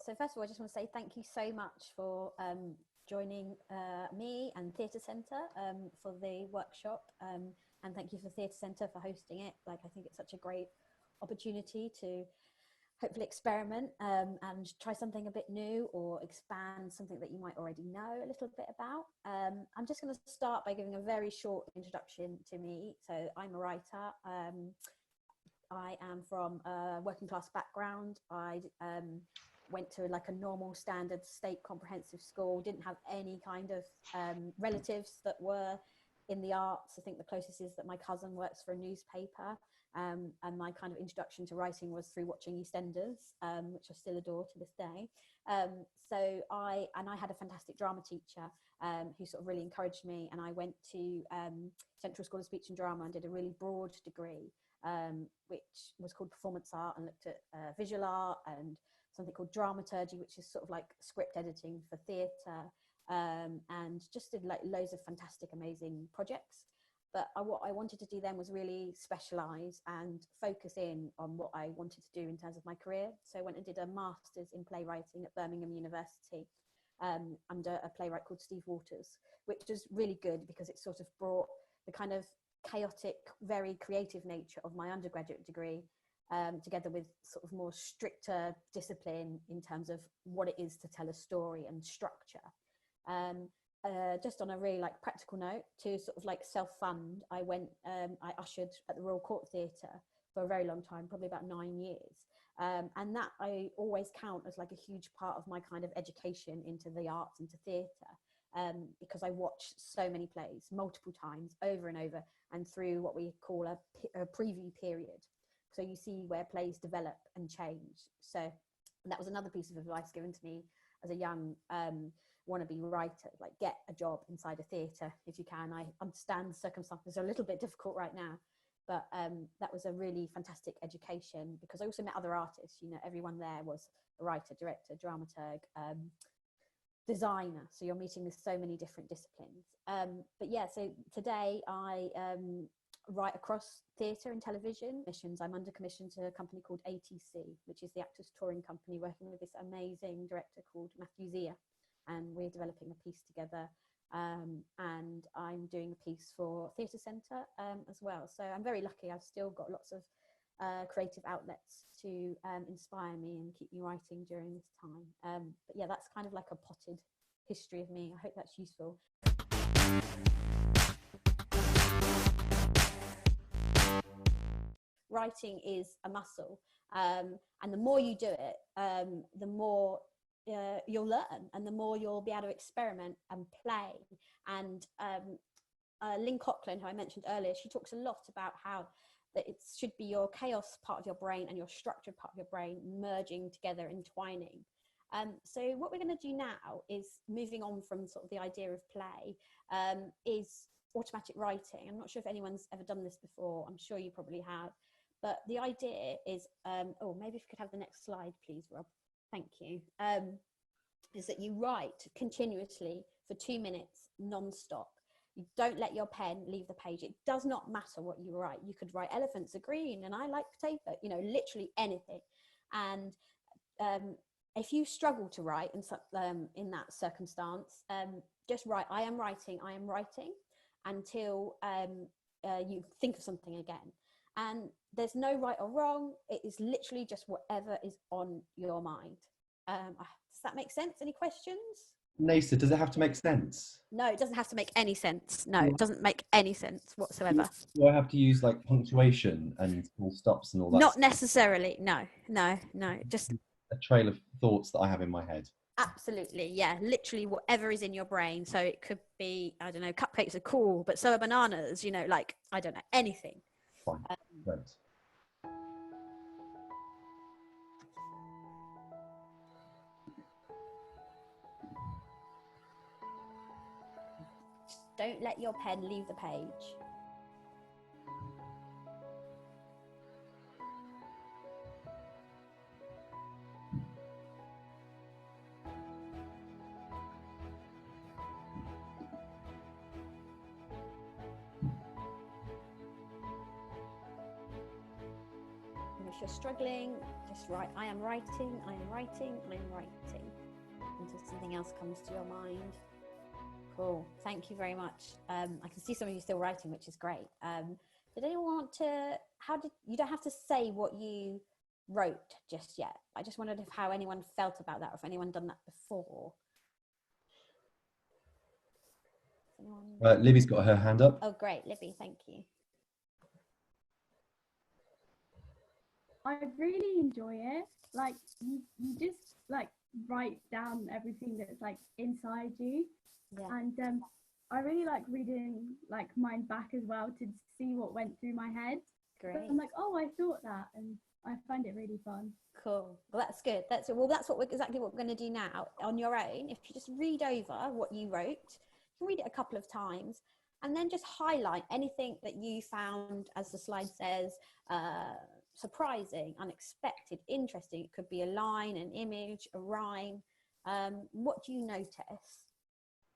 So first of all, I just want to say thank you so much for joining me and Theatre Centre for the workshop, and thank you for Theatre Centre for hosting it. Like, I think it's such a great opportunity to hopefully experiment and try something a bit new, or expand something that you might already know a little bit about. I'm just going to start by giving a very short introduction to me. So I'm a writer. I am from a working class background. I went to like a normal standard state comprehensive school, didn't have any kind of relatives that were in the arts. I think the closest is that my cousin works for a newspaper, and my kind of introduction to writing was through watching EastEnders, which I still adore to this day. So I had a fantastic drama teacher who sort of really encouraged me, and I went to Central School of Speech and Drama and did a really broad degree, which was called performance art, and looked at visual art and something called dramaturgy, which is sort of like script editing for theatre, and just did like loads of fantastic, amazing projects. But what I wanted to do then was really specialise and focus in on what I wanted to do in terms of my career. So I went and did a master's in playwriting at Birmingham University under a playwright called Steve Waters, which was really good because it sort of brought the kind of chaotic, very creative nature of my undergraduate degree together with sort of more stricter discipline in terms of what it is to tell a story and structure. Just on a really like practical note, to sort of like self-fund, I ushered at the Royal Court Theatre for a very long time, probably about 9 years. And that I always count as like a huge part of my kind of education into the arts, into theatre, because I watched so many plays multiple times over and over, and through what we call a preview period. So you see where plays develop and change. So that was another piece of advice given to me as a young wannabe writer, like get a job inside a theatre if you can. I understand the circumstances are a little bit difficult right now, but that was a really fantastic education, because I also met other artists. You know, everyone there was a writer, director, dramaturg, designer. So you're meeting with so many different disciplines. But yeah, so today I write across theatre and television missions. I'm under commission to a company called ATC, which is the Actors Touring Company, working with this amazing director called Matthew Zia, and we're developing a piece together, and I'm doing a piece for Theatre Centre as well. So I'm very lucky. I've still got lots of creative outlets to inspire me and keep me writing during this time. But yeah, that's kind of like a potted history of me. I hope that's useful. Writing is a muscle, and the more you do it, the more you'll learn, and the more you'll be able to experiment and play. And Lynn Coughlin, who I mentioned earlier, she talks a lot about how that it should be your chaos part of your brain and your structured part of your brain merging together, entwining. So what we're going to do now is, moving on from sort of the idea of play, is automatic writing. I'm not sure if anyone's ever done this before. I'm sure you probably have. But the idea is, oh, maybe if you could have the next slide, please, Rob. Thank you. Is that you write continuously for 2 minutes non-stop. You don't let your pen leave the page. It does not matter what you write. You could write elephants are green and I like potato, you know, literally anything. And if you struggle to write in that circumstance, just write, I am writing, until you think of something again. And there's no right or wrong. It is literally just whatever is on your mind. Does that make sense? Any questions? Nessah, does it have to make sense? No, it doesn't have to make any sense. No, it doesn't make any sense whatsoever. Do I have to use like punctuation and full stops and all that? Not necessarily. No. Just a trail of thoughts that I have in my head. Absolutely, yeah. Literally whatever is in your brain. So it could be, I don't know, cupcakes are cool, but so are bananas, you know, like, I don't know, anything. Fine, great. Don't let your pen leave the page. And if you're struggling, just write, I am writing, I am writing, I am writing, until something else comes to your mind. Cool. Thank you very much. I can see some of you still writing, which is great. Did anyone want to, you don't have to say what you wrote just yet. I just wondered how anyone felt about that, or if anyone done that before. Libby's got her hand up. Oh, great. Libby, thank you. I really enjoy it. Like you just like write down everything that's like inside you. Yeah. And I really like reading like mine back as well to see what went through my head. Great. So I'm like, oh, I thought that, and I find it really fun. Cool. Well, that's good. That's exactly what we're going to do now on your own. If you just read over what you wrote, you can read it a couple of times, and then just highlight anything that you found, as the slide says, surprising, unexpected, interesting. It could be a line, an image, a rhyme. What do you notice?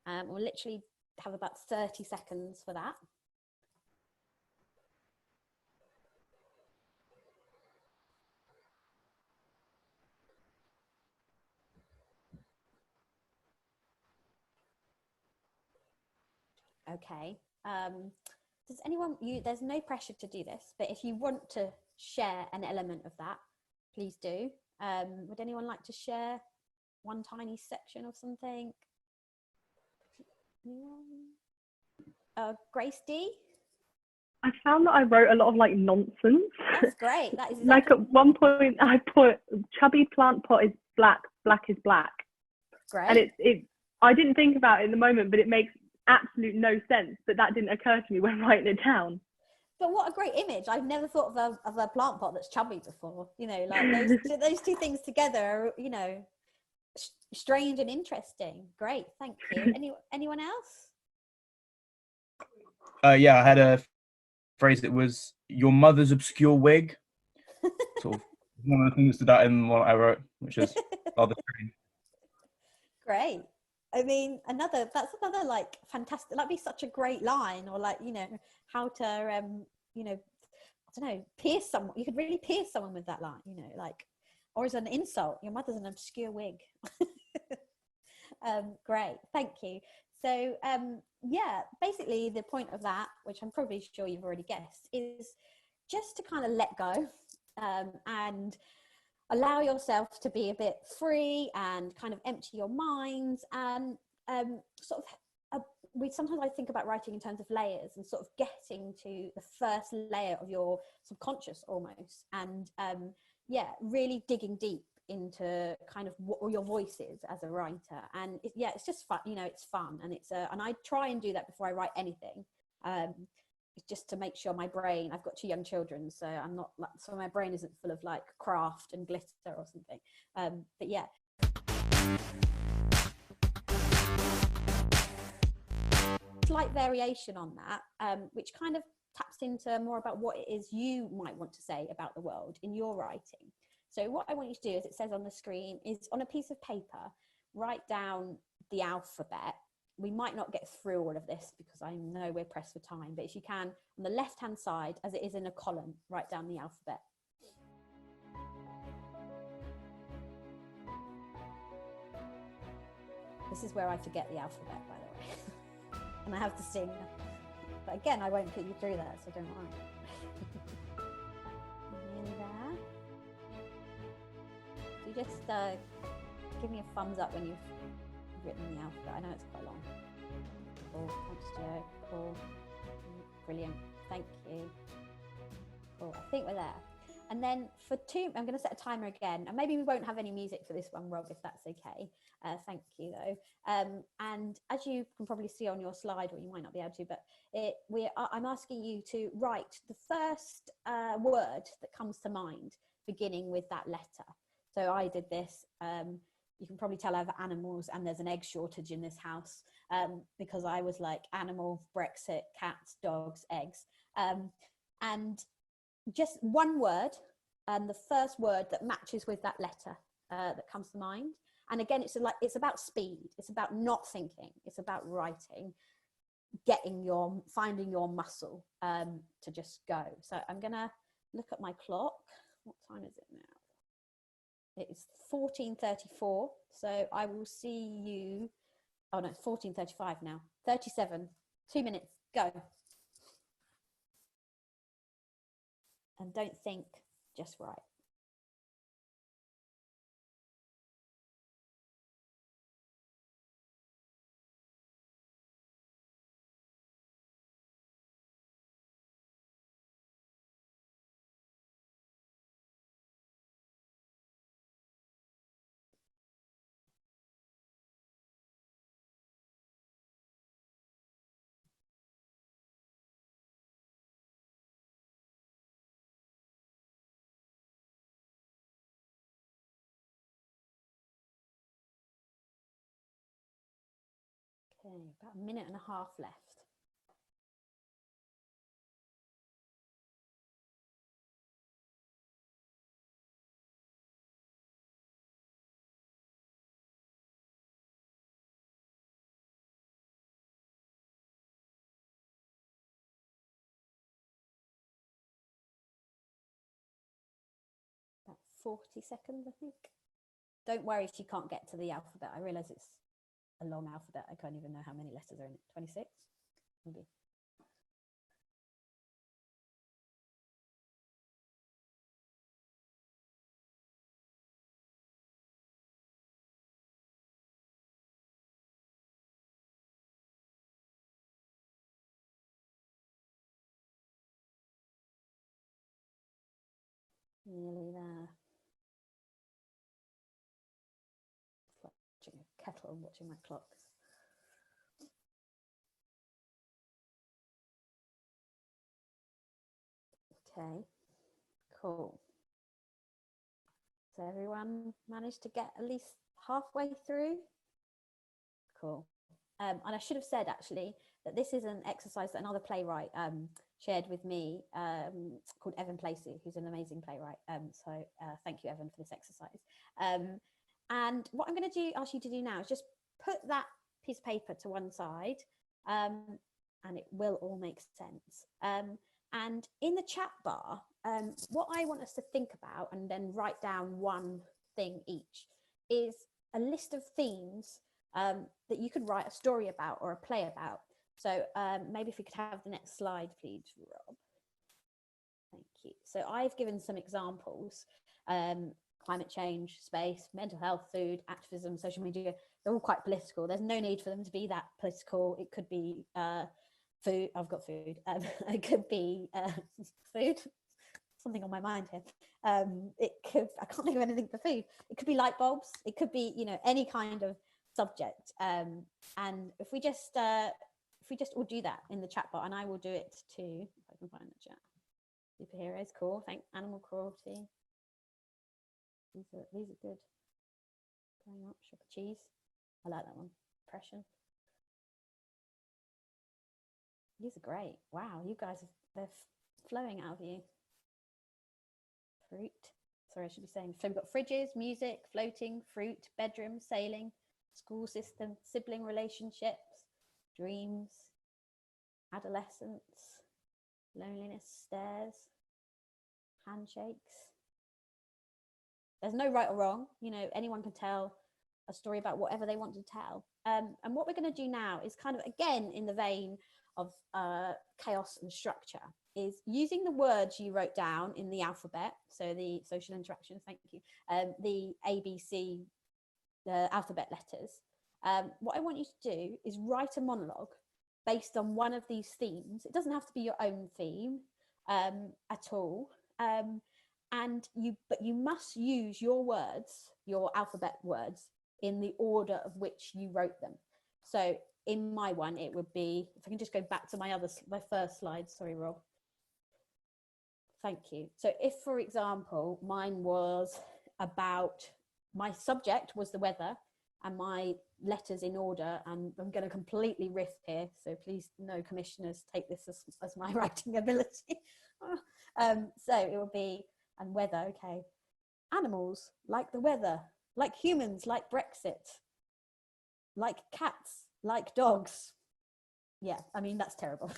We'll literally have about 30 seconds for that. Okay. Does anyone, there's no pressure to do this, but if you want to share an element of that, please do. Would anyone like to share one tiny section of something? Grace D? I found that I wrote a lot of like nonsense. That's great. That is exactly like at one point I put chubby plant pot is black, black is black. Great. And it I didn't think about it in the moment, but it makes absolute no sense. But that didn't occur to me when writing it down. But what a great image. I've never thought of a plant pot that's chubby before. You know, like those two things together are, you know, strange and interesting. Great, thank you. Anyone else? Yeah, I had a phrase that was your mother's obscure wig. Sort of one of the things that in what I wrote, which is rather strange. Great. I mean, that's another like fantastic, that'd be such a great line, or like, you know, how to you know, I don't know, pierce someone. You could really pierce someone with that line, you know, like, or as an insult, your mother's an obscure wig. Great, thank you. So yeah, basically the point of that, which I'm probably sure you've already guessed, is just to kind of let go and allow yourself to be a bit free and kind of empty your minds, and sort of sometimes I think about writing in terms of layers, and sort of getting to the first layer of your subconscious almost, and yeah, really digging deep into kind of what your voice is as a writer. And yeah, it's just fun, you know, it's fun, and it's and I try and do that before I write anything, just to make sure my brain, I've got 2 young children, so I'm not like, so my brain isn't full of like craft and glitter or something, but yeah. Slight variation on that, which kind of taps into more about what it is you might want to say about the world in your writing. So what I want you to do, as it says on the screen, is on a piece of paper, write down the alphabet. We might not get through all of this because I know we're pressed for time, but if you can, on the left-hand side, as it is in a column, write down the alphabet. This is where I forget the alphabet, by the way. And I have to sing. But again, I won't put you through that, so don't worry. Nearly there. So you just give me a thumbs up when you've written the alphabet. I know it's quite long. Cool, thanks Joe. Cool, brilliant, thank you. Cool, I think we're there. And then for 2, I'm going to set a timer again, and maybe we won't have any music for this one, Rob, if that's okay. Thank you though. And as you can probably see on your slide, or you might not be able to, but I'm asking you to write the first word that comes to mind, beginning with that letter. So I did this. You can probably tell I have animals, and there's an egg shortage in this house, because I was like animal, Brexit, cats, dogs, eggs, and just one word, and the first word that matches with that letter that comes to mind. And again, it's about speed. It's about not thinking. It's about writing, finding your muscle to just go. So I'm gonna look at my clock. What time is it now? It's 14:34, so I will see you. Oh no, it's 14:35 now. 37. 2 minutes. Go. And don't think, just write. Okay, about a minute and a half left. About 40 seconds, I think. Don't worry if you can't get to the alphabet. I realise it's a long alphabet. I can't even know how many letters are in it. 26? Maybe. Nearly there. It's like watching a kettle and watching my clocks. Okay, cool. So everyone managed to get at least halfway through? Cool. And I should have said actually that this is an exercise that another playwright shared with me called Evan Placey, who's an amazing playwright. So thank you, Evan, for this exercise. And what I'm going to ask you to do now is just put that piece of paper to one side and it will all make sense. And in the chat bar, what I want us to think about and then write down one thing each is a list of themes that you could write a story about or a play about. So maybe if we could have the next slide, please, Rob. Thank you. So I've given some examples, climate change, space, mental health, food, activism, social media. They're all quite political. There's no need for them to be that political. It could be food. I've got food. It could be food. Something on my mind here. It could, I can't think of anything for food. It could be light bulbs. It could be, you know, any kind of subject. And if we just all do that in the chat bar, and I will do it too, if I can find the chat. Superheroes, cool. Thanks. Animal cruelty. These are good. Growing up, shop of cheese. I like that one. Depression. These are great. Wow, you guys, they're flowing out of you. Fruit. Sorry, I should be saying. So we've got fridges, music, floating, fruit, bedroom, sailing, school system, sibling relationships, dreams, adolescence, loneliness, stairs, handshakes. There's no right or wrong. You know, anyone can tell a story about whatever they want to tell. And what we're going to do now is kind of, again, in the vein of chaos and structure, is using the words you wrote down in the alphabet. So the social interactions, thank you, the ABC, the alphabet letters. What I want you to do is write a monologue based on one of these themes. It doesn't have to be your own theme at all. But you must use your words, your alphabet words, in the order of which you wrote them. So in my one, it would be, if I can just go back to my first slide, sorry, Rob. Thank you. So if, for example, mine was about, my subject was the weather, and my letters in order, and I'm going to completely riff here, so please, no commissioners take this as my writing ability. So it will be, and weather, okay. Animals, like the weather, like humans, like Brexit, like cats, like dogs. Yeah, I mean, that's terrible.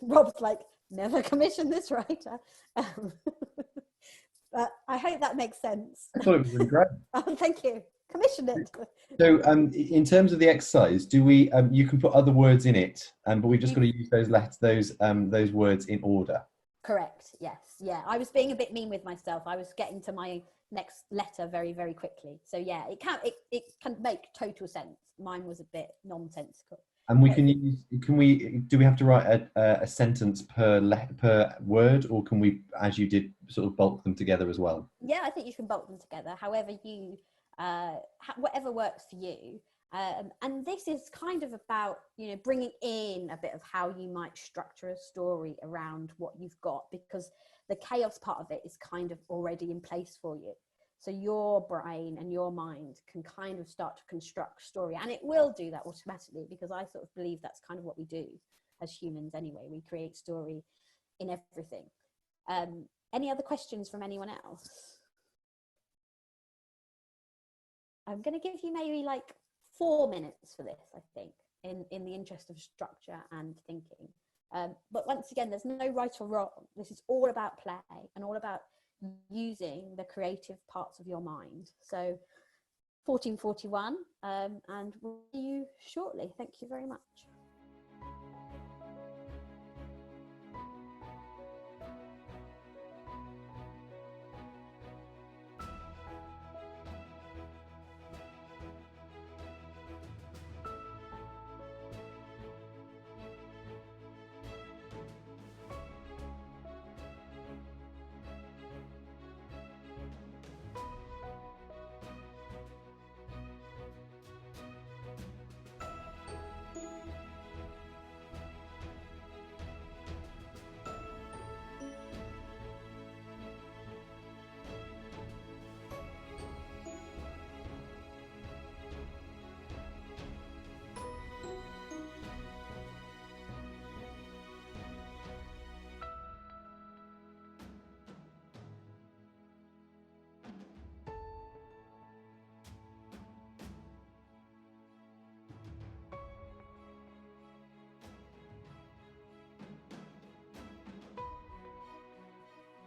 Rob's like, never commission this writer. But I hope that makes sense. I thought it was really great. Oh, thank you. Commission it. So, in terms of the exercise, do we? You can put other words in it, but we've just got to use those words in order. Correct. Yes. Yeah. I was being a bit mean with myself. I was getting to my next letter very, very quickly. So yeah, it can make total sense. Mine was a bit nonsensical. And we can use. Do we have to write a sentence per word, or can we, as you did, sort of bulk them together as well? Yeah, I think you can bulk them together. However you, whatever works for you. And this is kind of about, bringing in a bit of how you might structure a story around what you've got, because the chaos part of it is kind of already in place for you. So your brain and your mind can kind of start to construct story, and it will do that automatically, because I sort of believe that's kind of what we do as humans anyway. We create story in everything. Any other questions from anyone else? I'm going to give you maybe like 4 minutes for this, I think, in the interest of structure and thinking. But once again, there's no right or wrong. This is all about play and all about using the creative parts of your mind. So 1441, and we'll see you shortly. Thank you very much.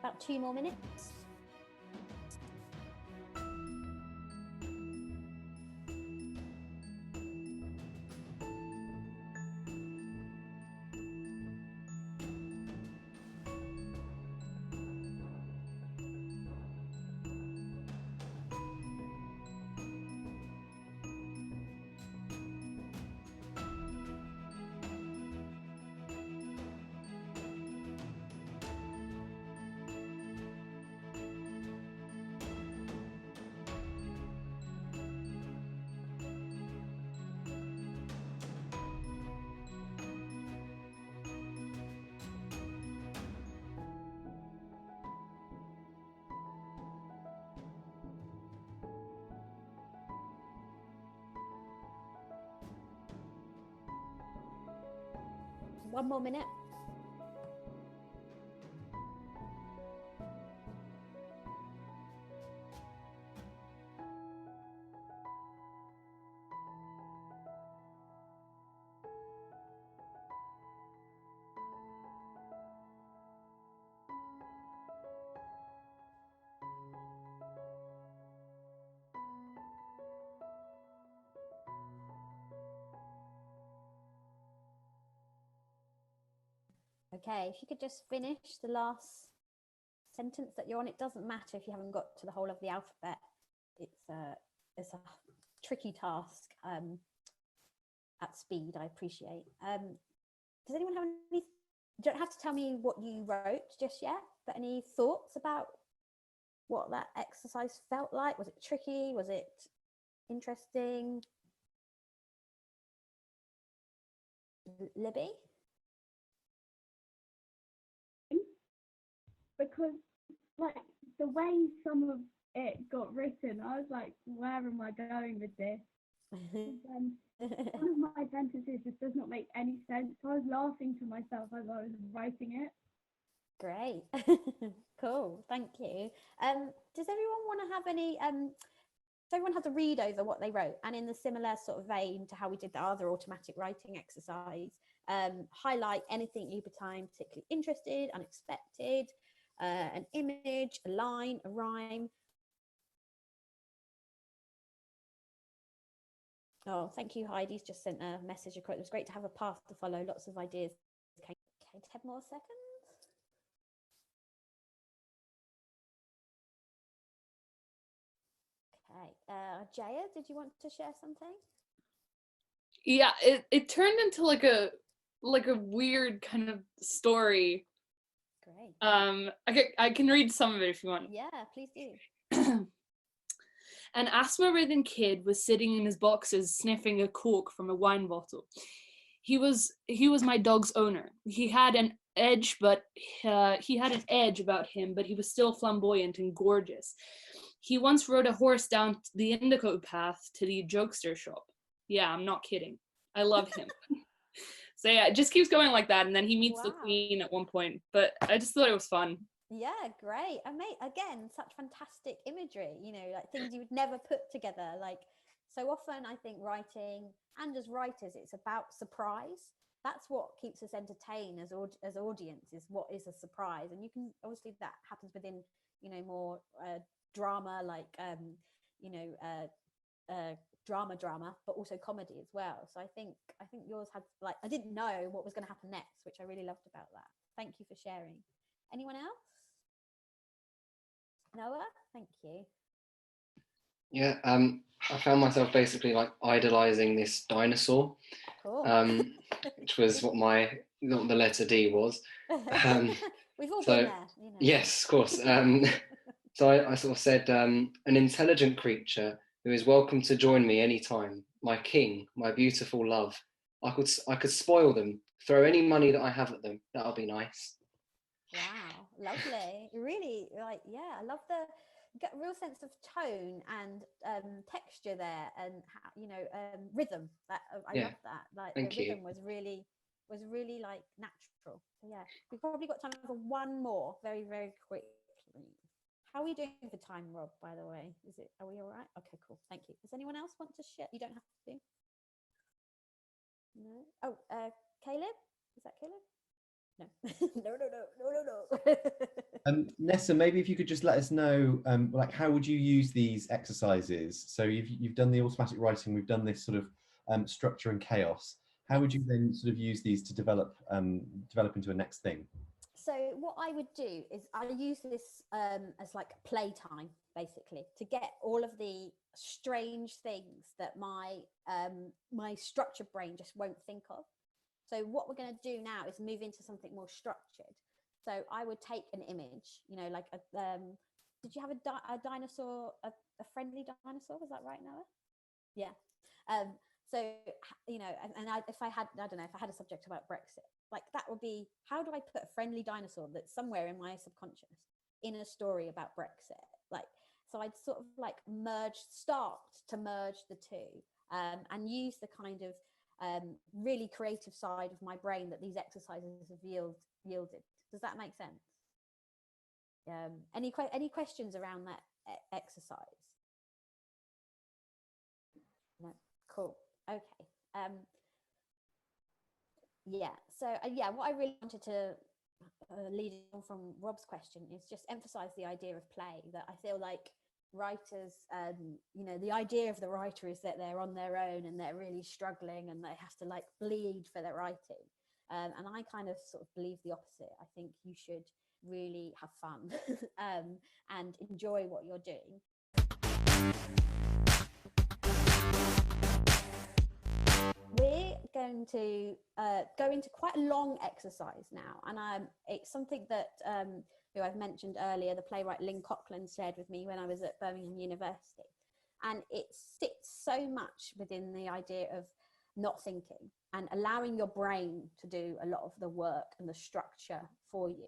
About 2 more minutes. One more minute. Okay, if you could just finish the last sentence that you're on. It doesn't matter if you haven't got to the whole of the alphabet. It's a tricky task at speed, I appreciate. Does anyone have any, you don't have to tell me what you wrote just yet, but any thoughts about what that exercise felt like? Was it tricky? Was it interesting? Libby? Because like the way some of it got written, I was like, where am I going with this? One of my sentences just does not make any sense. So I was laughing to myself as I was writing it. Great. Cool, thank you. Does everyone want to have any so everyone has a read over what they wrote, and in the similar sort of vein to how we did the other automatic writing exercise, highlight anything you time particularly interested, unexpected, an image, a line, a rhyme. Oh, thank you, Heidi's just sent a message across. It was great to have a path to follow. Lots of ideas. Okay, 10 more seconds. Okay, Jaya, did you want to share something? Yeah, it turned into like a weird kind of story. Great. I can read some of it if you want. Yeah, please do. An asthma-ridden kid was sitting in his boxes sniffing a cork from a wine bottle. He was my dog's owner. He had an edge about him, but he was still flamboyant and gorgeous. He once rode a horse down the Indigo path to the jokester shop. Yeah, I'm not kidding. I love him. So yeah, it just keeps going like that, and then he meets the queen at one point. But I just thought it was fun. Yeah, great. And mate, again, such fantastic imagery, you know, like things you would never put together. Like, so often I think writing, and as writers, it's about surprise. That's what keeps us entertained as audience, is what is a surprise. And you can, obviously that happens within, you know, more drama, like drama, but also comedy as well. So I think yours had, like, I didn't know what was going to happen next, which I really loved about that. Thank you for sharing. Anyone else? Noah, thank you. Yeah, I found myself basically like idolizing this dinosaur, Cool. which was what the letter D was. We've all been there, you know. Yes, of course. So I sort of said, an intelligent creature who is welcome to join me anytime. My king, my beautiful love. I could spoil them, throw any money that I have at them. That'll be nice. Wow, lovely. Really, like, yeah, I love the real sense of tone and texture there, and you know, rhythm. That I love that. Like, the rhythm was really like natural. So yeah, we've probably got time for one more, very, very quickly. How are we doing for time, Rob? By the way, are we all right? Okay, cool. Thank you. Does anyone else want to share? You don't have to. No. Oh, Caleb. Is that Caleb? No. No. Nessah, maybe if you could just let us know, like, how would you use these exercises? So you've done the automatic writing, we've done this sort of structure and chaos. How would you then sort of use these to develop into a next thing? So what I would do is I use this as like playtime, basically, to get all of the strange things that my structured brain just won't think of. So what we're going to do now is move into something more structured. So I would take an image, you know, like did you have a dinosaur, a friendly dinosaur? Was that right, Noah? Yeah. So, you know, and if I had a subject about Brexit, like, that would be, how do I put a friendly dinosaur that's somewhere in my subconscious in a story about Brexit? Like, so I'd sort of like start to merge the two, and use the kind of really creative side of my brain that these exercises have yielded. Does that make sense? Any questions around that exercise? No. Cool. Okay. Yeah. So yeah, what I really wanted to lead on from Rob's question is just emphasize the idea of play. That I feel like writers, you know, the idea of the writer is that they're on their own and they're really struggling and they have to like bleed for their writing. And I kind of sort of believe the opposite. I think you should really have fun and enjoy what you're doing. We're going to go into quite a long exercise now, and it's something that who I've mentioned earlier, the playwright Lynn Cochran shared with me when I was at Birmingham University, and it sits so much within the idea of not thinking and allowing your brain to do a lot of the work and the structure for you,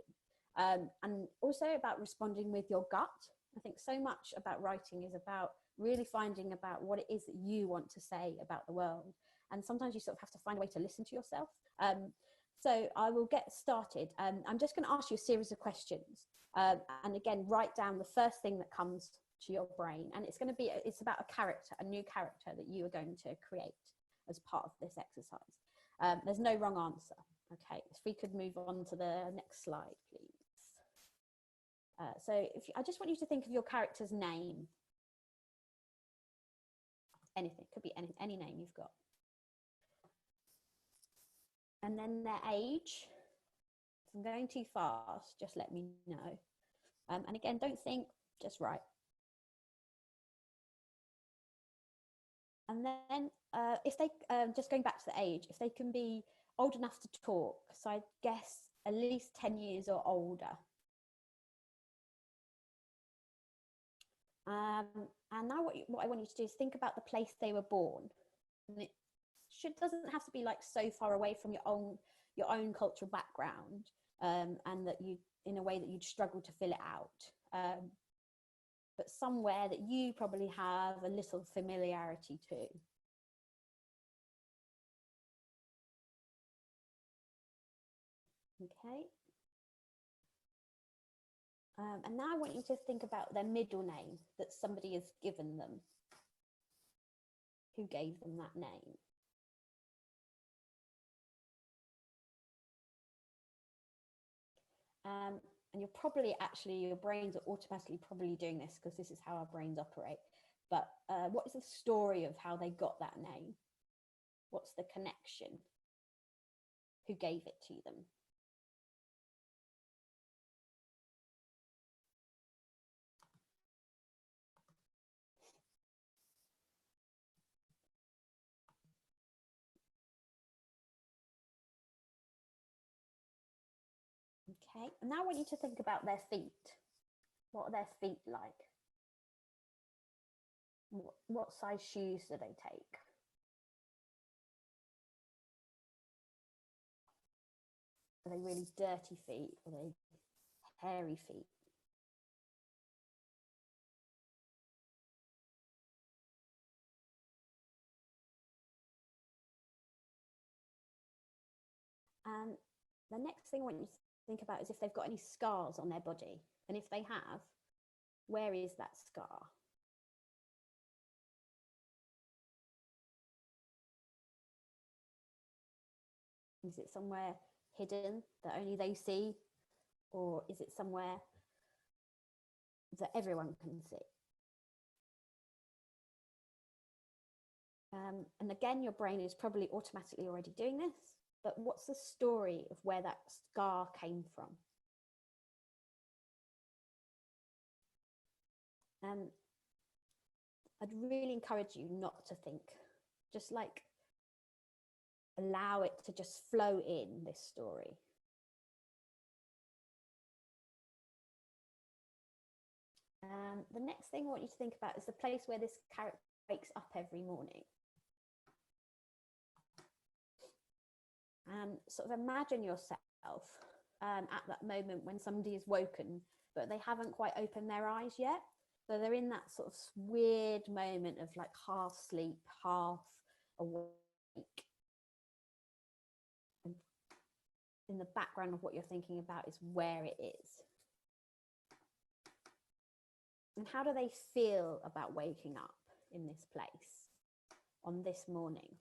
and also about responding with your gut. I think so much about writing is about really finding about what it is that you want to say about the world. And sometimes you sort of have to find a way to listen to yourself. So I will get started. I'm just going to ask you a series of questions. And again, write down the first thing that comes to your brain. And it's about a character, a new character that you are going to create as part of this exercise. There's no wrong answer. Okay, if we could move on to the next slide, please. So I just want you to think of your character's name. Anything, could be any name you've got. And then their age. If I'm going too fast, just let me know. And again, don't think, just write. And then if they, just going back to the age, if they can be old enough to talk, so I guess at least 10 years or older. And now what I want you to do is think about the place they were born. And it doesn't have to be like so far away from your own cultural background, and that you, in a way that you'd struggle to fill it out. But somewhere that you probably have a little familiarity to. Okay. And now I want you to think about their middle name that somebody has given them. Who gave them that name? And you're probably your brains are automatically probably doing this because this is how our brains operate. But what is the story of how they got that name? What's the connection? Who gave it to them? Okay, and now I want you to think about their feet. What are their feet like? What size shoes do they take? Are they really dirty feet? Are they hairy feet? And the next thing I want you to think about is if they've got any scars on their body. And if they have, where is that scar? Is it somewhere hidden that only they see? Or is it somewhere that everyone can see? And again, your brain is probably automatically already doing this, but what's the story of where that scar came from? And I'd really encourage you not to think, just like allow it to just flow in, this story. The next thing I want you to think about is the place where this character wakes up every morning. Sort of imagine yourself at that moment when somebody is woken, but they haven't quite opened their eyes yet. So they're in that sort of weird moment of like half sleep, half awake. And in the background of what you're thinking about is where it is. And how do they feel about waking up in this place on this morning?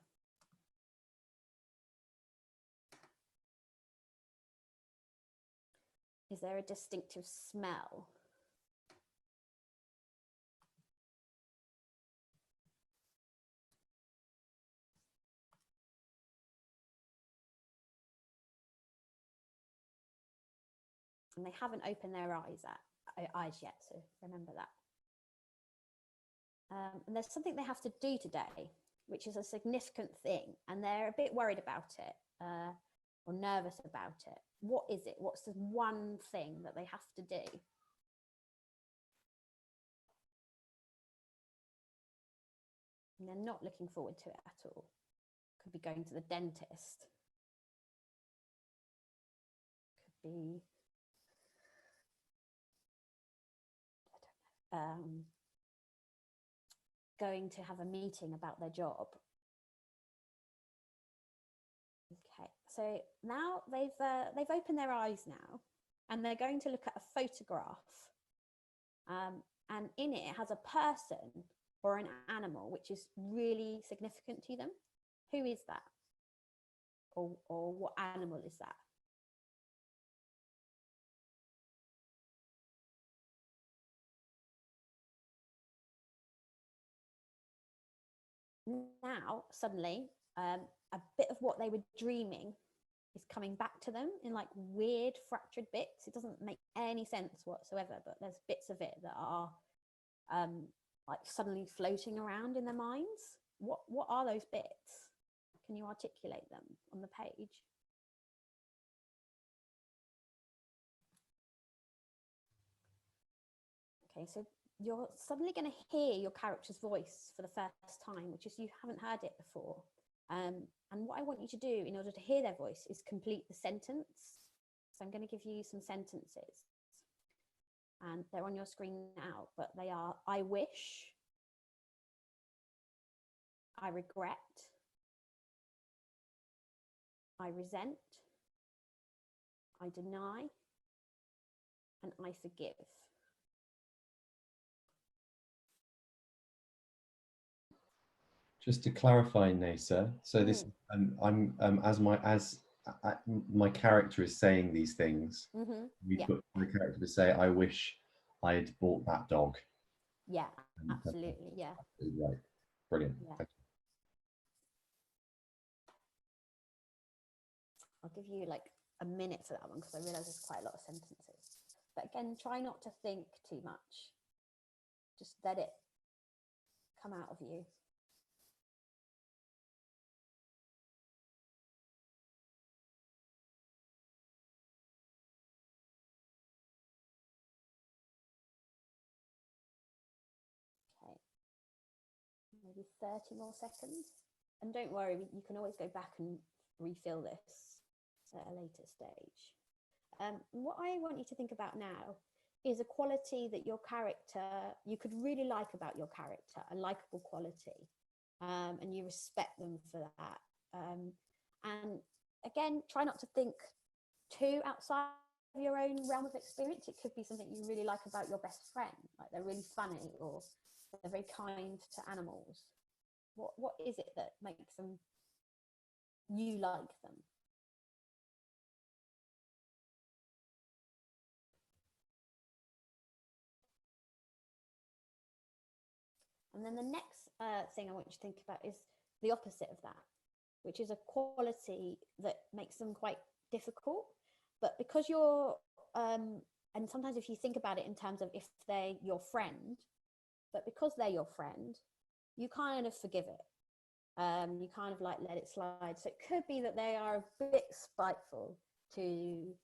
Is there a distinctive smell? And they haven't opened their eyes yet, so remember that. And there's something they have to do today, which is a significant thing, and they're a bit worried about it or nervous about it. What is it? What's the one thing that they have to do? And they're not looking forward to it at all. Could be going to the dentist. Could be going to have a meeting about their job. Okay, so now they've opened their eyes now, and they're going to look at a photograph, and in it has a person or an animal which is really significant to them. Who is that? Or what animal is that? now suddenly a bit of what they were dreaming is coming back to them in like weird fractured bits. It doesn't make any sense whatsoever, but there's bits of it that are like suddenly floating around in their minds. What are those bits? Can you articulate them on the page? Okay, so you're suddenly going to hear your character's voice for the first time, which is you haven't heard it before. And what I want you to do in order to hear their voice is complete the sentence. So I'm going to give you some sentences. And they're on your screen now, but they are: I wish, I regret, I resent, I deny, and I forgive. Just to clarify, Nessah, so this I'm as my character is saying these things. We put the character to say, "I wish I had bought that dog." Yeah, absolutely. Yeah. Right. Brilliant. Yeah. I'll give you like a minute for that one because I realise there's quite a lot of sentences. But again, try not to think too much. Just let it come out of you. Okay. Maybe 30 more seconds. And don't worry, you can always go back and refill this at a later stage. What I want you to think about now is a quality that your character, you could really like about your character, a likable quality, and you respect them for that. And again, try not to think too outside of your own realm of experience. It could be something you really like about your best friend, like they're really funny or they're very kind to animals. What is it that makes them, you like them? And then the next thing I want you to think about is the opposite of that, which is a quality that makes them quite difficult. But because you're, and sometimes if you think about it in terms of if they're your friend, but because they're your friend, you kind of forgive it. You kind of like let it slide. So it could be that they are a bit spiteful to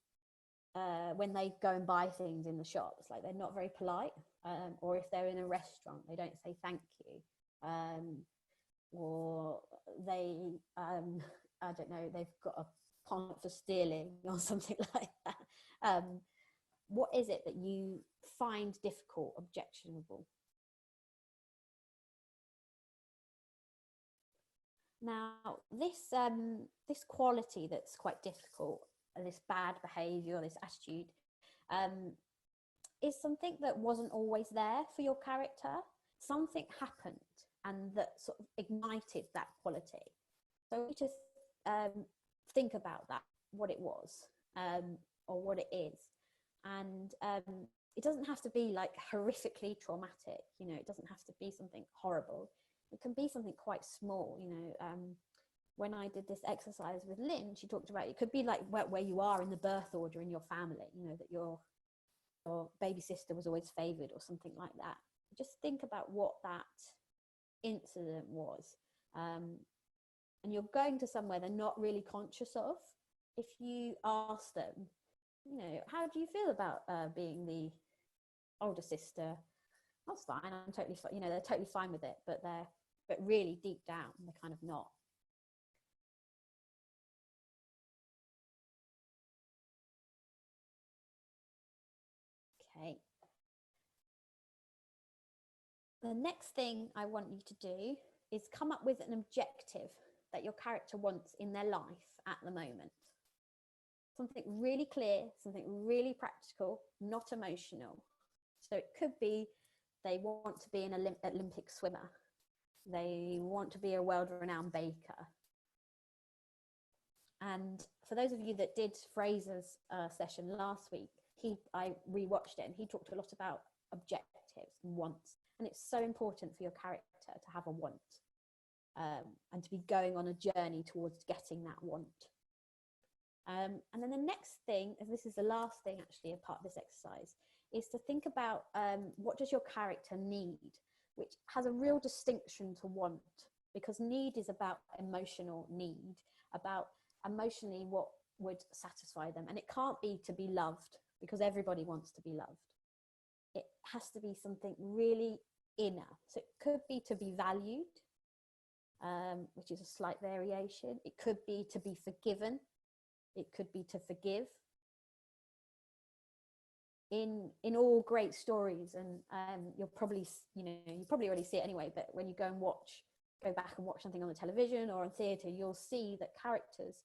when they go and buy things in the shops, like they're not very polite, or if they're in a restaurant, they don't say thank you, or they, I don't know, they've got a point for stealing or something like that. What is it that you find difficult, objectionable? Now, this quality that's quite difficult, this bad behaviour, this attitude, is something that wasn't always there for your character. Something happened and that sort of ignited that quality. So we just think about that, what it was, or what it is. And it doesn't have to be like horrifically traumatic, you know, it doesn't have to be something horrible. It can be something quite small, you know. When I did this exercise with Lynn, she talked about it could be like where you are in the birth order in your family, you know, that your baby sister was always favoured or something like that. Just think about what that incident was. And you're going to somewhere they're not really conscious of. If you ask them, you know, how do you feel about being the older sister? That's fine, I'm totally fine, you know, they're totally fine with it, but really deep down they're kind of not. Okay, the next thing I want you to do is come up with an objective that your character wants in their life at the moment. Something really clear, something really practical, not emotional. So it could be they want to be an Olympic swimmer. They want to be a world-renowned baker. And for those of you that did Fraser's session last week, I rewatched it and he talked a lot about objectives and wants. And it's so important for your character to have a want. and to be going on a journey towards getting that want. And then the next thing, and this is the last thing actually a part of this exercise, is to think about what does your character need, which has a real distinction to want, because need is about emotional need, about emotionally what would satisfy them. And it can't be to be loved, because everybody wants to be loved. It has to be something really inner. So it could be to be valued, which is a slight variation. It could be to be forgiven. It could be to forgive. In all great stories, and you'll probably, you probably already see it anyway, but when you go back and watch something on the television or on theatre, you'll see that characters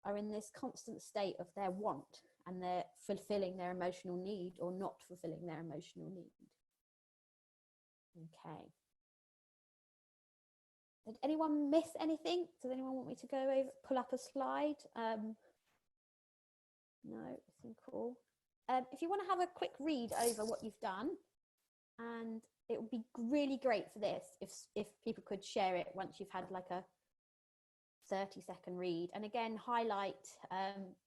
are in this constant state of their want, and they're fulfilling their emotional need or not fulfilling their emotional need. Okay. Did anyone miss anything? Does anyone want me to go over, pull up a slide? No, I think cool. If you want to have a quick read over what you've done, and it would be really great for this if people could share it once you've had like a 30-second read, and again highlight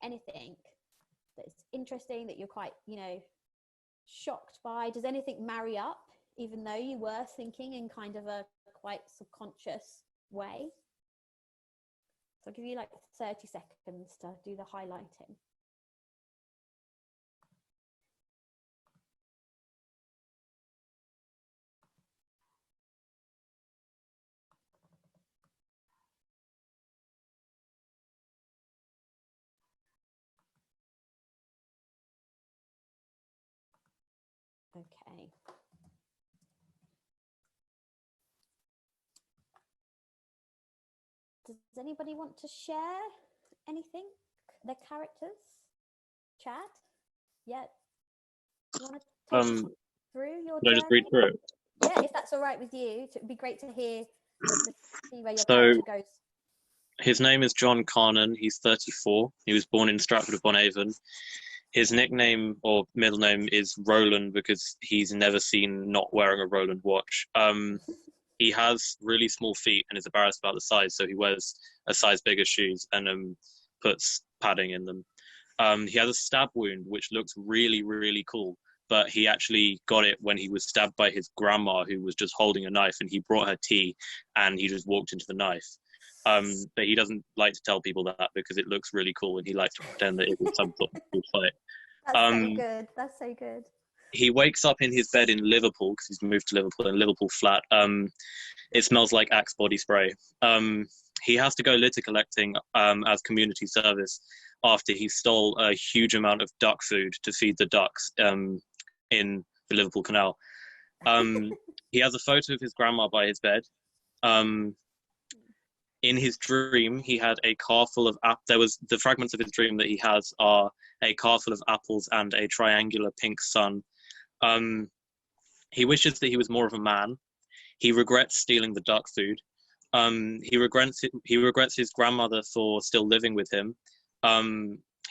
anything that's interesting that you're quite shocked by. Does anything marry up, even though you were thinking in kind of a quite subconscious way? So I'll give you like 30 seconds to do the highlighting. Okay. Does anybody want to share anything? Their characters? Chad? Yeah. You want to take us through your Can I journey? just read through it? Yeah, if that's all right with you. It'd be great to hear see where your So, character goes. his name is John Carnan. He's 34. He was born in Stratford-upon-Avon. His nickname or middle name is Roland because he's never seen not wearing a Roland watch. He has really small feet and is embarrassed about the size, so he wears a size bigger shoes and puts padding in them. He has a stab wound, which looks really, really cool, but he actually got it when he was stabbed by his grandma, who was just holding a knife, and he brought her tea, and he just walked into the knife. But he doesn't like to tell people that because it looks really cool, and he likes to pretend that it was some sort of cool fight. That's so good. That's so good. He wakes up in his bed in Liverpool because he's moved to Liverpool, in Liverpool flat. It smells like Axe body spray. He has to go litter collecting as community service after he stole a huge amount of duck food to feed the ducks in the Liverpool Canal. He has a photo of his grandma by his bed. In his dream, he had a car full of the fragments of his dream that he has are a car full of apples and a triangular pink sun. He wishes that he was more of a man. He regrets stealing the duck food. He regrets his grandmother for still living with him.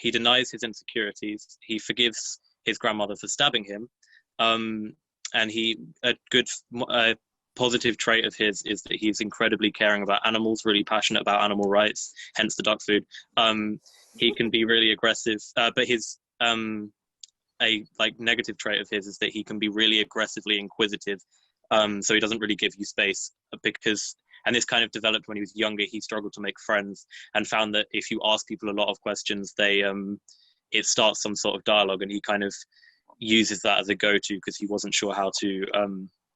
He denies his insecurities. He forgives his grandmother for stabbing him. And a good positive trait of his is that he's incredibly caring about animals, really passionate about animal rights, hence the duck food. He can be really aggressive, but his a negative trait of his is that he can be really aggressively inquisitive. So he doesn't really give you space and this kind of developed when he was younger. He struggled to make friends and found that if you ask people a lot of questions, it starts some sort of dialogue, and he kind of uses that as a go-to because he wasn't sure how to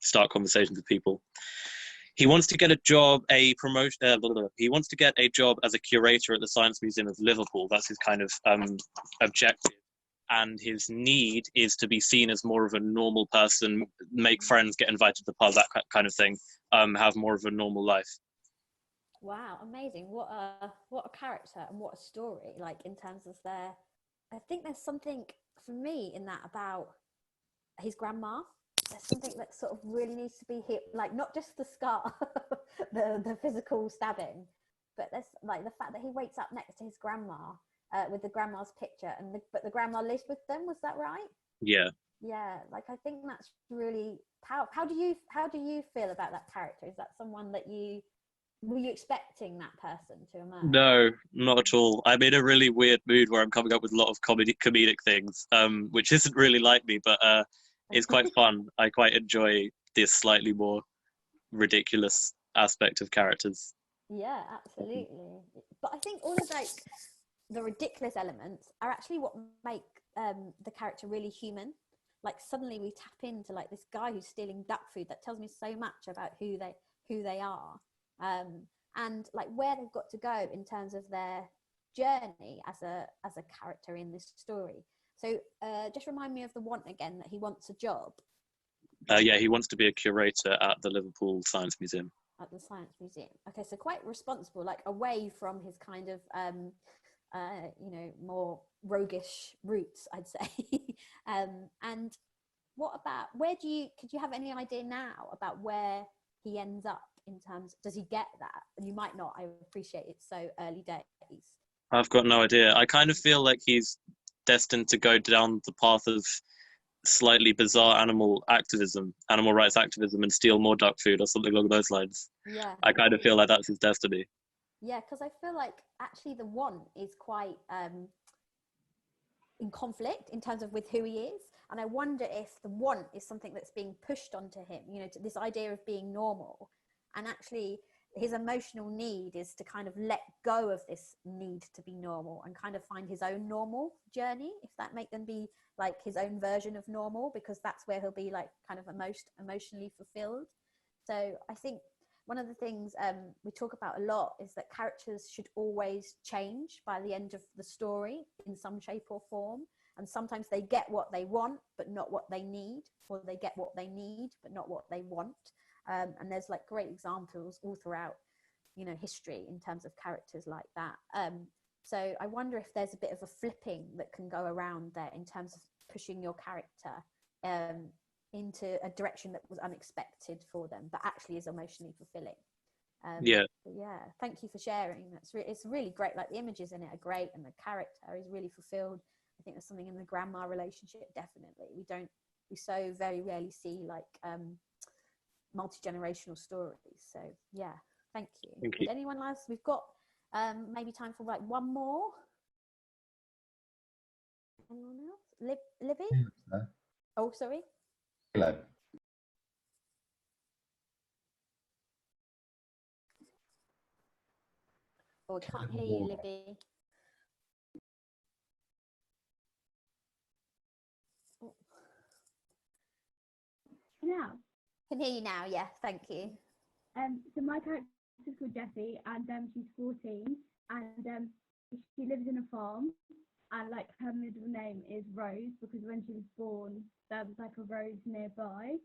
start conversations with people. He wants to get he wants to get a job as a curator at the Science Museum of Liverpool. That's his kind of objective. And his need is to be seen as more of a normal person, make friends, get invited to the pub, that kind of thing, have more of a normal life. Wow, amazing. What a character and what a story, like in terms of I think there's something for me in that about his grandma. There's something that sort of really needs to be hit, like not just the scar, the physical stabbing, but there's like the fact that he wakes up next to his grandma with the grandma's picture, but the grandma lives with them. Was that right? Yeah. Yeah, like I think that's really powerful. How do you feel about that character? Is that someone that you were you expecting that person to emerge? No, not at all. I'm in a really weird mood where I'm coming up with a lot of comedic things, which isn't really like me, but it's quite fun. I quite enjoy this slightly more ridiculous aspect of characters. Yeah, absolutely. But I think all of like the ridiculous elements are actually what make the character really human. Like suddenly we tap into like this guy who's stealing duck food. That tells me so much about who they are, and like where they've got to go in terms of their journey as a character in this story. So just remind me of the want again, that he wants a job. Yeah, he wants to be a curator at the Liverpool Science Museum. At the Science Museum. Okay, so quite responsible, like away from his kind of more roguish roots, I'd say. And what about, could you have any idea now about where he ends up in terms, does he get that? And you might not, I appreciate it's so early days. I've got no idea. I kind of feel like he's destined to go down the path of slightly bizarre animal rights activism, and steal more duck food or something along those lines. Yeah. I kind of feel like that's his destiny. Yeah, because I feel like actually the want is quite in conflict in terms of with who he is. And I wonder if the want is something that's being pushed onto him, to this idea of being normal. And actually his emotional need is to kind of let go of this need to be normal and kind of find his own normal journey, if that make them be like his own version of normal, because that's where he'll be like kind of emotionally fulfilled. So I think one of the things we talk about a lot is that characters should always change by the end of the story in some shape or form. And sometimes they get what they want, but not what they need, or they get what they need, but not what they want. And there's like great examples all throughout, history in terms of characters like that. So I wonder if there's a bit of a flipping that can go around there in terms of pushing your character into a direction that was unexpected for them, but actually is emotionally fulfilling. Yeah. Thank you for sharing. It's really great. Like the images in it are great, and the character is really fulfilled. I think there's something in the grandma relationship. Definitely, we so very rarely see like multi-generational stories. So yeah, thank you. Would anyone else? We've got maybe time for like one more. Anyone else? Libby? Hello. Oh, sorry. Hello. Oh, I can't hear you, Libby. Oh. Now. Can hear you now, yeah, thank you. So my character is called Jessie, and she's 14, and she lives in a farm, and like her middle name is Rose, because when she was born there was like a rose nearby.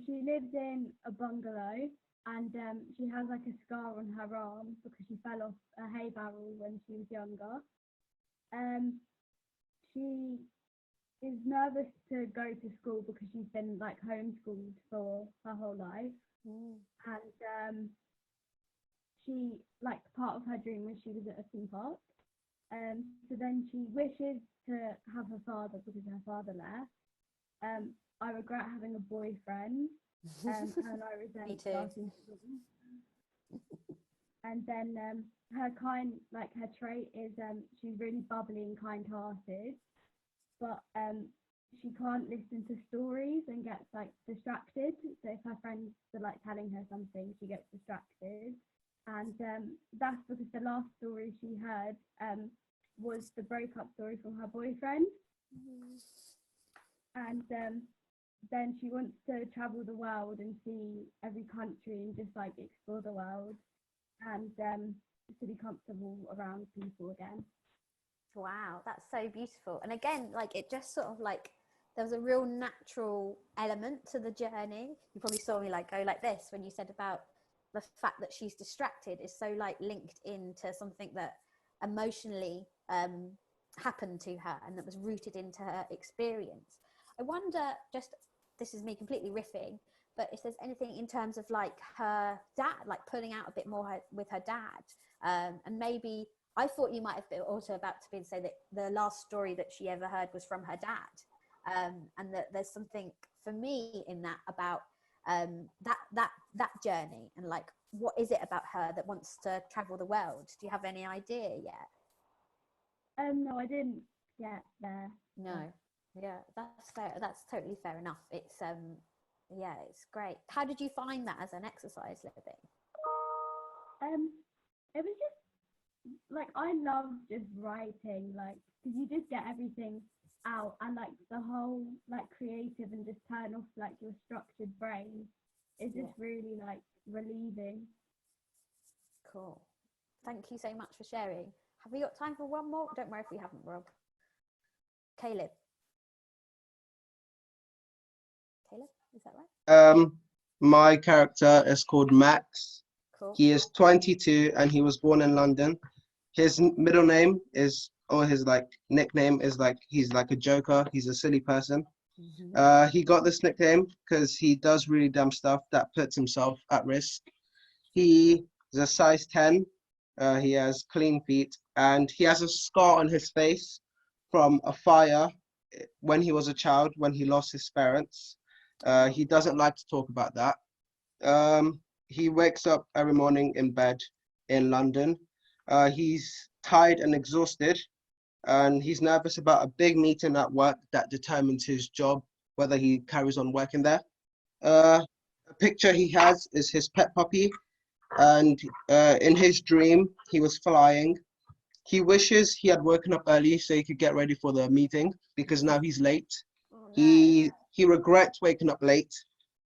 She lives in a bungalow, and she has like a scar on her arm because she fell off a hay barrel when she was younger. She is nervous to go to school because she's been like homeschooled for her whole life. And she, like, part of her dream was she was at a theme park. So then she wishes to have her father because her father left. I regret having a boyfriend, and I resent starting school. And then her trait is she's really bubbly and kind-hearted, but she can't listen to stories and gets like distracted. So if her friends are like telling her something, she gets distracted. And that's because the last story she heard was the breakup story from her boyfriend. And then she wants to travel the world and see every country and just like explore the world, and to be comfortable around people again. Wow, that's so beautiful. And again, like it just sort of like there was a real natural element to the journey. You probably saw me like go like this when you said about the fact that she's distracted is so like linked into something that emotionally happened to her and that was rooted into her experience. I wonder, just this is me completely riffing, but if there's anything in terms of like her dad, like pulling out a bit more with her dad, and maybe I thought you might have been also about to say that the last story that she ever heard was from her dad, and that there's something for me in that about that that journey, and like, what is it about her that wants to travel the world? Do you have any idea yet? No, I didn't get there. No. Yeah, that's fair. That's totally fair enough. It's yeah, it's great. How did you find that as an exercise, Libby? It was just like, I love just writing, like, because you just get everything out, and like the whole like creative, and just turn off like your structured brain is just really like relieving. Cool. Thank you so much for sharing. Have we got time for one more? Don't worry if we haven't, Rob. Caleb, is that right? My character is called Max. Cool. He is 22 and he was born in London. His middle name is, or his like nickname is like, he's like a joker. He's a silly person. He got this nickname because he does really dumb stuff that puts himself at risk. He is a size 10. He has clean feet, and he has a scar on his face from a fire when he was a child, when he lost his parents. He doesn't like to talk about that. He wakes up every morning in bed in London. He's tired and exhausted, and he's nervous about a big meeting at work that determines his job, whether he carries on working there. A picture he has is his pet puppy, and in his dream, he was flying. He wishes he had woken up early so he could get ready for the meeting, because now he's late. Oh, no. He regrets waking up late,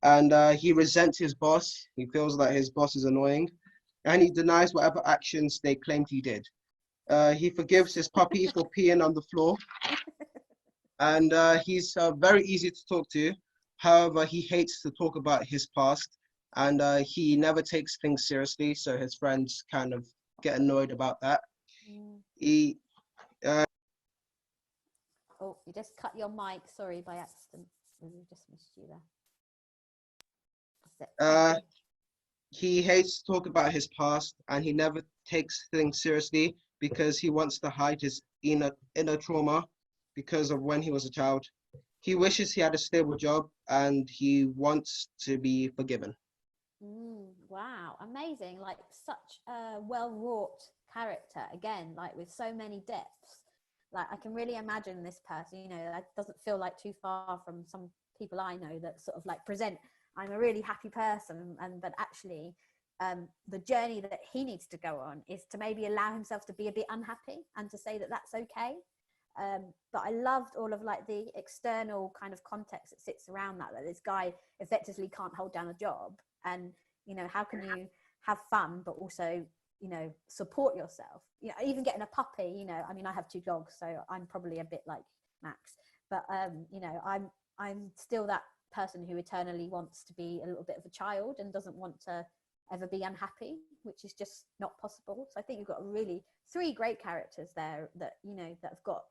and he resents his boss. He feels that his boss is annoying, and he denies whatever actions they claimed he did. He forgives his puppy for peeing on the floor, and he's very easy to talk to. However, he hates to talk about his past, and he never takes things seriously, so his friends kind of get annoyed about that. Oh, you just cut your mic, sorry, by accident. We just missed you there. He hates to talk about his past, and he never takes things seriously because he wants to hide his inner trauma because of when he was a child. He wishes he had a stable job, and he wants to be forgiven. Wow, amazing. Like, such a well-wrought character, again, like with so many depths. Like, I can really imagine this person, you know, that doesn't feel like too far from some people I know that sort of like present, I'm a really happy person, but actually the journey that he needs to go on is to maybe allow himself to be a bit unhappy, and to say that that's okay. But I loved all of like the external kind of context that sits around that this guy effectively can't hold down a job, and, you know, how can you have fun but also, you know, support yourself? You know, even getting a puppy, you know, I mean, I have 2 dogs, so I'm probably a bit like Max, but you know, I'm still that person who eternally wants to be a little bit of a child and doesn't want to ever be unhappy, which is just not possible. So I think you've got really 3 great characters there that, you know, that have got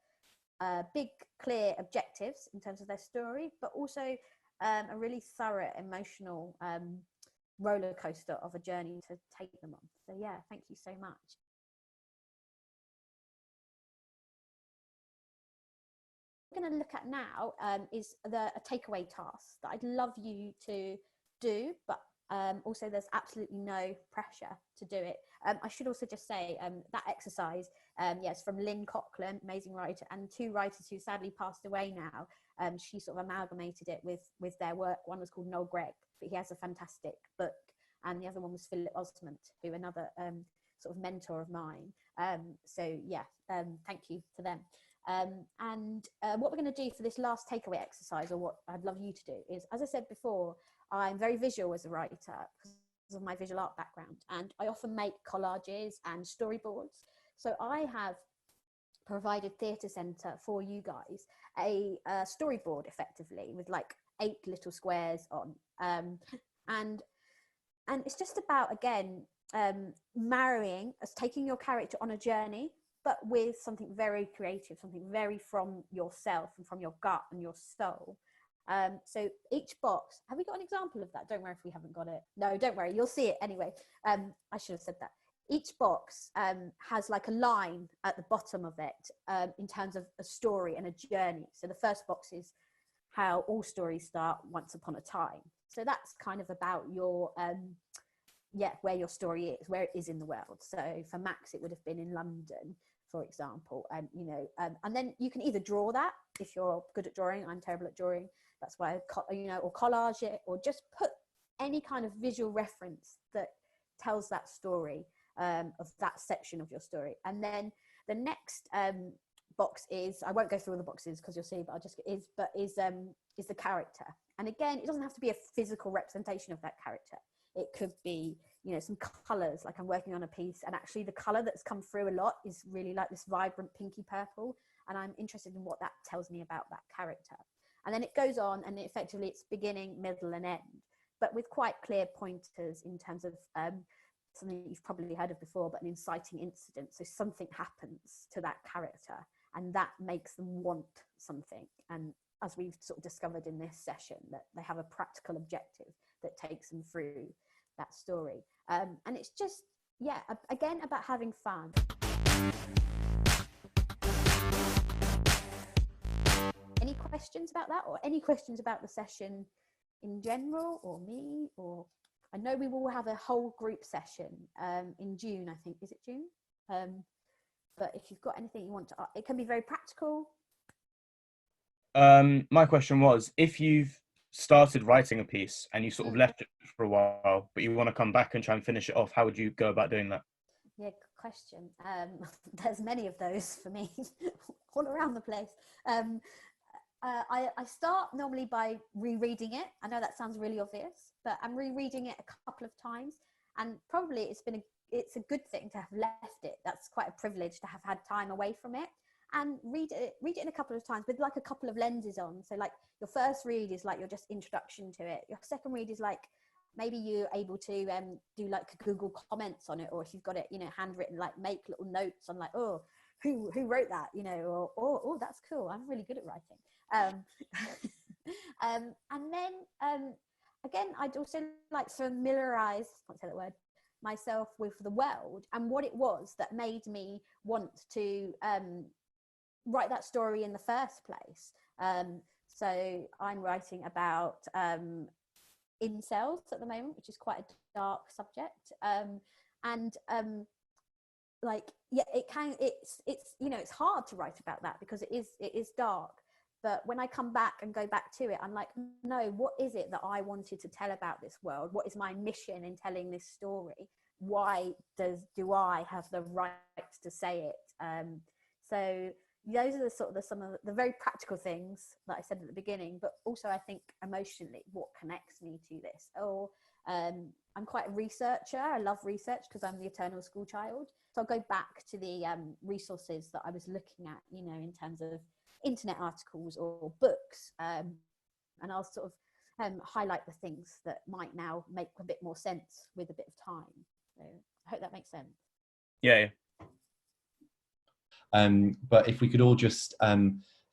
big, clear objectives in terms of their story, but also a really thorough emotional roller coaster of a journey to take them on. So yeah, thank you so much. What we're going to look at now is a takeaway task that I'd love you to do, but also there's absolutely no pressure to do it. I should also just say that exercise, yes, from Lynn Cochran, amazing writer, and 2 writers who sadly passed away now. She sort of amalgamated it with their work. One was called Noel Gregg, but he has a fantastic book, and the other one was Philip Osment, who another sort of mentor of mine. So yeah, thank you to them. And what we're going to do for this last takeaway exercise, or what I'd love you to do, is, as I said before, I'm very visual as a writer because of my visual art background, and I often make collages and storyboards. So I have provided Theatre Centre for you guys a storyboard, effectively, with like 8 little squares on, and it's just about, again, marrying us, taking your character on a journey, but with something very creative, something very from yourself and from your gut and your soul. So each box, have we got an example of that? Don't worry if we haven't got it. No, don't worry, you'll see it anyway. I should have said that. Each box has like a line at the bottom of it in terms of a story and a journey. So the first box is how all stories start, once upon a time. So that's kind of about your where your story is, where it is in the world. So for Max, it would have been in London, for example, and and then you can either draw that if you're good at drawing. I'm terrible at drawing. That's why or collage it, or just put any kind of visual reference that tells that story of that section of your story. And then the next box is, I won't go through all the boxes because you'll see, but is the character. And again, it doesn't have to be a physical representation of that character. It could be, some colors. Like I'm working on a piece, and actually the color that's come through a lot is really like this vibrant pinky purple, and I'm interested in what that tells me about that character. And then it goes on, and effectively it's beginning, middle, and end, but with quite clear pointers in terms of something that you've probably heard of before, but an inciting incident. So something happens to that character, and that makes them want something. And as we've sort of discovered in this session, that they have a practical objective that takes them through that story. And it's just, again, about having fun. Any questions about that, or any questions about the session in general, or me? Or I know we will have a whole group session in June, I think. Is it June? But if you've got anything you want to, it can be very practical. My question was, if you've started writing a piece and you sort of left it for a while, but you want to come back and try and finish it off, how would you go about doing that? Yeah, good question. There's many of those for me all around the place. I start normally by rereading it. I know that sounds really obvious, but I'm rereading it a couple of times, and probably it's a good thing to have left it. That's quite a privilege to have had time away from it, and read it in a couple of times with like a couple of lenses on. So like your first read is like your just introduction to it. Your second read is like maybe you're able to do like Google comments on it, or if you've got it handwritten, like make little notes on like, oh, who wrote that, or oh, that's cool, I'm really good at writing. And then again, I'd also like familiarize, I can't say that word, myself with the world and what it was that made me want to write that story in the first place. So I'm writing about incels at the moment, which is quite a dark subject. It's hard to write about that because it is dark. But when I come back and go back to it, I'm like, no, what is it that I wanted to tell about this world? What is my mission in telling this story? Why do I have the right to say it? So those are some of the very practical things that I said at the beginning, but also I think emotionally, what connects me to this? I'm quite a researcher. I love research because I'm the eternal school child. So I'll go back to the resources that I was looking at, in terms of internet articles or books, and I'll sort of highlight the things that might now make a bit more sense with a bit of time. So I hope that makes sense. Yeah. But if we could all just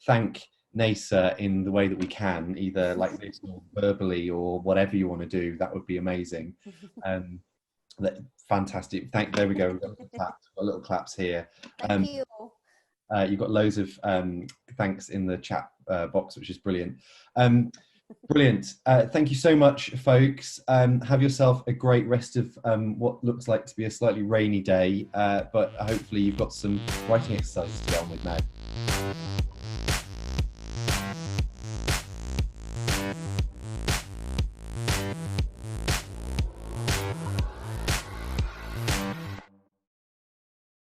thank Nessah in the way that we can, either like this or verbally or whatever you want to do, that would be amazing. Fantastic. There we go. We've got little claps here. Thank you. You've got loads of thanks in the chat box, which is brilliant. Brilliant. Thank you so much, folks. Have yourself a great rest of what looks like to be a slightly rainy day, but hopefully you've got some writing exercises to get on with now.